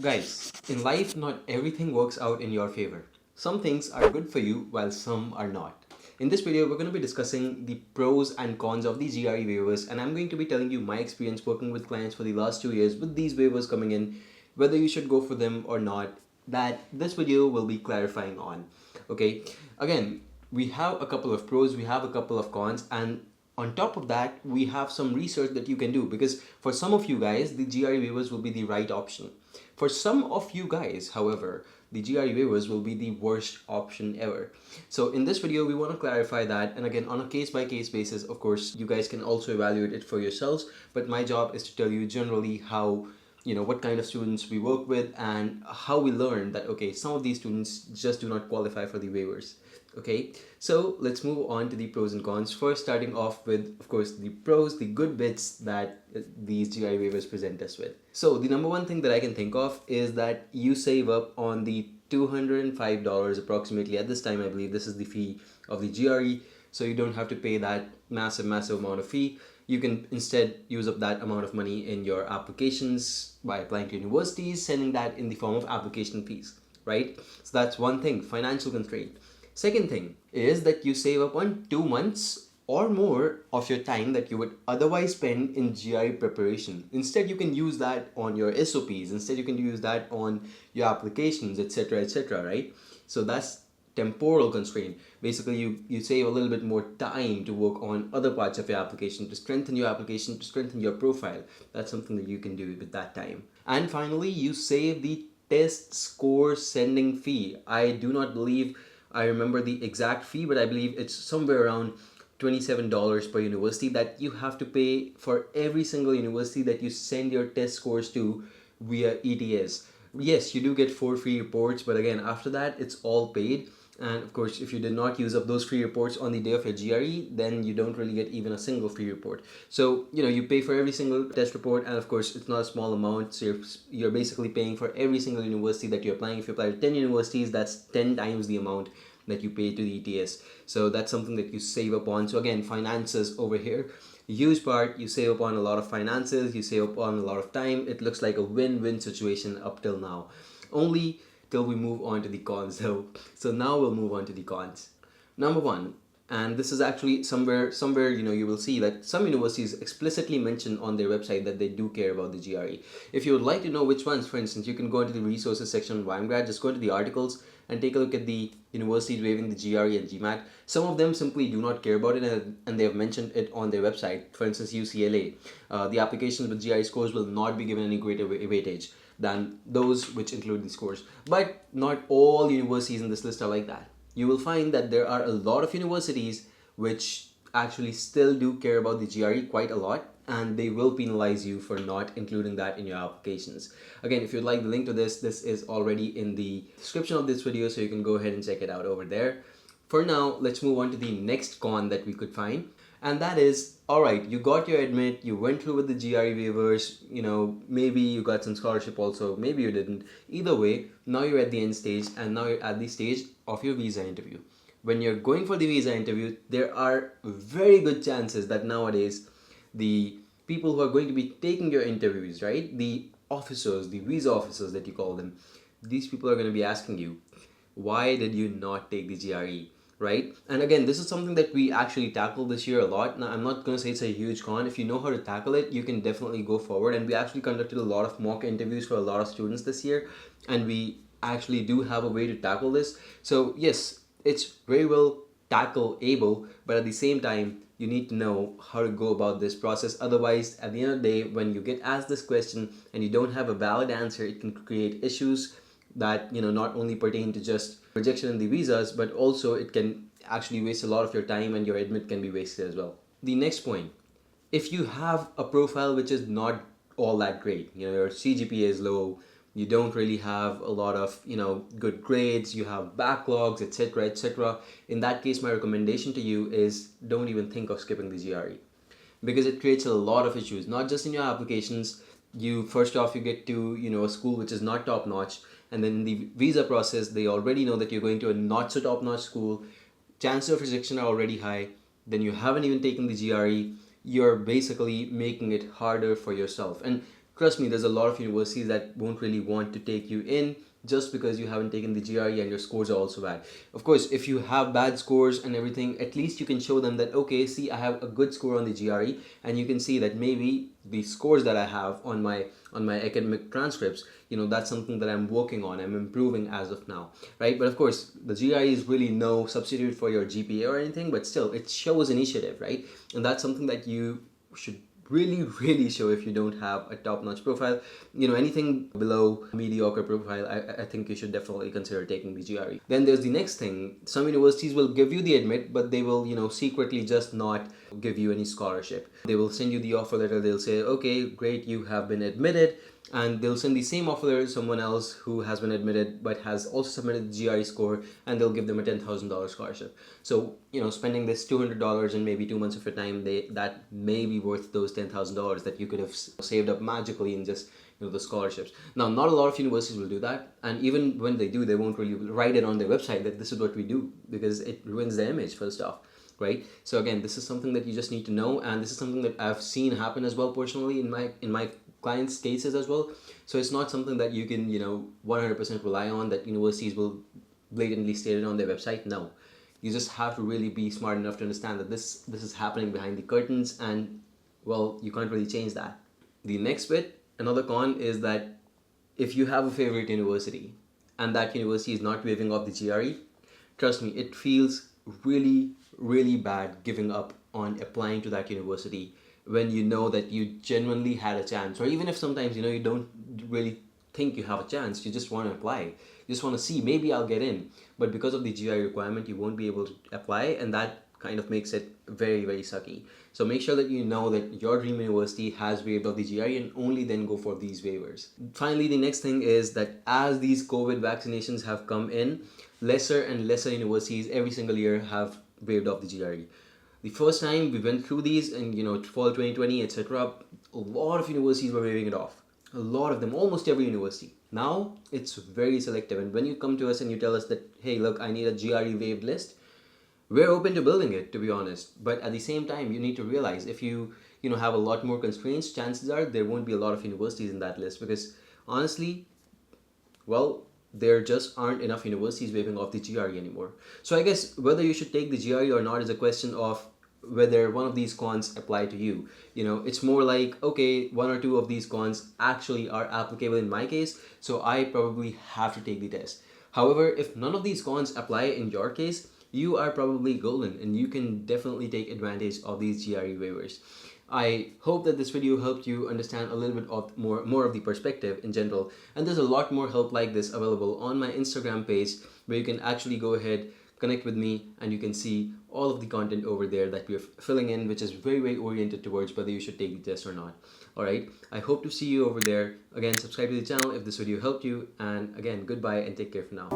Guys, in life, not everything works out in your favor. Some things are good for you while some are not. In this video, we're going to be discussing the pros and cons of the GRE waivers, and I'm going to be telling you my experience working with clients for the last 2 years with these waivers coming in, whether you should go for them or not, that this video will be clarifying on. Okay, again, we have a couple of pros, we have a couple of cons, and on top of that, we have some research that you can do because for some of you guys, the GRE waivers will be the right option. For some of you guys, however, the GRE waivers will be the worst option ever. So in this video, we want to clarify that. And again, on a case-by-case basis, of course, you guys can also evaluate it for yourselves. But my job is to tell you generally how, what kind of students we work with and how we learn that, okay, some of these students just do not qualify for the waivers. Okay, so let's move on to the pros and cons. First, starting off with, of course, the pros, the good bits that these GRE waivers present us with. So the number one thing that I can think of is that you save up on the $205 approximately. At this time, I believe this is the fee of the GRE, so you don't have to pay that massive amount of fee. You can instead use up that amount of money in your applications by applying to universities, sending that in the form of application fees, right? So that's one thing, financial constraint. Second thing is that you save up on 2 months or more of your time that you would otherwise spend in GRE preparation. Instead, you can use that on your SOPs. Instead, you can use that on your applications, etc., right? So that's temporal constraint. Basically, you save a little bit more time to work on other parts of your application, to strengthen your application, to strengthen your profile. That's something that you can do with that time. And finally, you save the test score sending fee. I do not believe I remember the exact fee, but I believe it's somewhere around $27 per university that you have to pay for every single university that you send your test scores to via ETS. Yes, you do get 4 free reports, but again, after that, it's all paid. And of course, if you did not use up those free reports on the day of your GRE, then you don't really get even a single free report. So, you pay for every single test report, and of course, it's not a small amount. So you're basically paying for every single university that you're applying. If you apply to 10 universities, that's 10 times the amount that you pay to the ETS. So that's something that you save up on. So again, finances over here. Huge part, you save up on a lot of finances, you save up on a lot of time. It looks like a win-win situation up till now. Only till we move on to the cons though. So now we'll move on to the cons. Number one, and this is actually somewhere you will see that some universities explicitly mention on their website that they do care about the GRE. If you would like to know which ones, for instance, you can go into the resources section on YMGrad, just go into the articles and take a look at the universities waiving the GRE and GMAT. Some of them simply do not care about it, and they have mentioned it on their website. For instance, UCLA, the applications with GRE scores will not be given any greater weightage than those which include the scores. But not all universities in this list are like that. You will find that there are a lot of universities which actually still do care about the GRE quite a lot, and they will penalize you for not including that in your applications. Again, if you'd like the link to this is already in the description of this video, so you can go ahead and check it out over there. For now, let's move on to the next con that we could find, and that is, alright, you got your admit, you went through with the GRE waivers, maybe you got some scholarship also, maybe you didn't. Either way, now you're at the end stage, and now you're at the stage of your visa interview. When you're going for the visa interview, there are very good chances that nowadays the people who are going to be taking your interviews, right, the officers, the visa officers that you call them, these people are going to be asking you, why did you not take the GRE, right? And again, this is something that we actually tackled this year a lot. Now, I'm not going to say it's a huge con. If you know how to tackle it, you can definitely go forward. And we actually conducted a lot of mock interviews for a lot of students this year, and we actually do have a way to tackle this. So yes, it's very well tackle-able, but at the same time, you need to know how to go about this process. Otherwise, at the end of the day, when you get asked this question and you don't have a valid answer, it can create issues that not only pertain to just rejection in the visas, but also it can actually waste a lot of your time, and your admit can be wasted as well. The next point, if you have a profile which is not all that great, your CGPA is low, you don't really have a lot of good grades, you have backlogs, etc., in that case, my recommendation to you is don't even think of skipping the GRE, because it creates a lot of issues, not just in your applications. You first off, you get to a school which is not top notch, and then in the visa process, they already know that you're going to a not so top notch school. Chances of rejection are already high. Then you haven't even taken the GRE. You're basically making it harder for yourself. And Trust me, there's a lot of universities that won't really want to take you in just because you haven't taken the GRE and your scores are also bad. Of course, if you have bad scores and everything, at least you can show them that, okay, see, I have a good score on the GRE, and you can see that maybe the scores that I have on my academic transcripts, that's something that I'm working on, I'm improving as of now, right? But of course, the GRE is really no substitute for your GPA or anything, but still, it shows initiative, right? And that's something that you should really show if you don't have a top-notch profile. Anything below mediocre profile, I think you should definitely consider taking the GRE. Then there's the next thing. Some universities will give you the admit, but they will secretly just not give you any scholarship. They will send you the offer letter. They'll say, okay, great, you have been admitted, and they'll send the same offer letter to someone else who has been admitted but has also submitted the GRE score, and they'll give them a $10,000 scholarship. So spending this $200 in maybe 2 months of your time, that may be worth those $10,000 that you could have saved up magically in just the scholarships. Now, not a lot of universities will do that, and even when they do, they won't really write it on their website that this is what we do, because it ruins the image, first off, right? So again, this is something that you just need to know, and this is something that I've seen happen as well personally in my clients' cases as well. So it's not something that you can 100% rely on, that universities will blatantly state it on their website. No, you just have to really be smart enough to understand that this is happening behind the curtains, and well, you can't really change that. The next bit, another con, is that if you have a favorite university and that university is not waiving off the GRE, trust me, it feels really bad giving up on applying to that university when you know that you genuinely had a chance. Or even if sometimes you don't really think you have a chance, you just want to apply, you just want to see, maybe I'll get in, but because of the GRE requirement you won't be able to apply, and that kind of makes it very sucky. So make sure that you know that your dream university has waived off the GRE, and only then go for these waivers. Finally, the next thing is that as these COVID vaccinations have come in, lesser and lesser universities every single year have waived off the GRE. The first time we went through these in fall 2020, etc., a lot of universities were waiving it off. A lot of them, almost every university. Now it's very selective, and when you come to us and you tell us that, hey, look, I need a GRE waived list, we're open to building it, to be honest. But at the same time, you need to realize, if you have a lot more constraints, chances are there won't be a lot of universities in that list, because honestly, well, there just aren't enough universities waiving off the GRE anymore. So I guess whether you should take the GRE or not is a question of whether one of these cons apply to you. It's more like, okay, one or two of these cons actually are applicable in my case, so I probably have to take the test. However, if none of these cons apply in your case, you are probably golden, and you can definitely take advantage of these GRE waivers. I hope that this video helped you understand a little bit of more of the perspective in general, and there's a lot more help like this available on my Instagram page, where you can actually go ahead, connect with me, and you can see all of the content over there that we're filling in, which is very oriented towards whether you should take the test or not. Alright, I hope to see you over there. Again, subscribe to the channel if this video helped you, and again, goodbye and take care for now.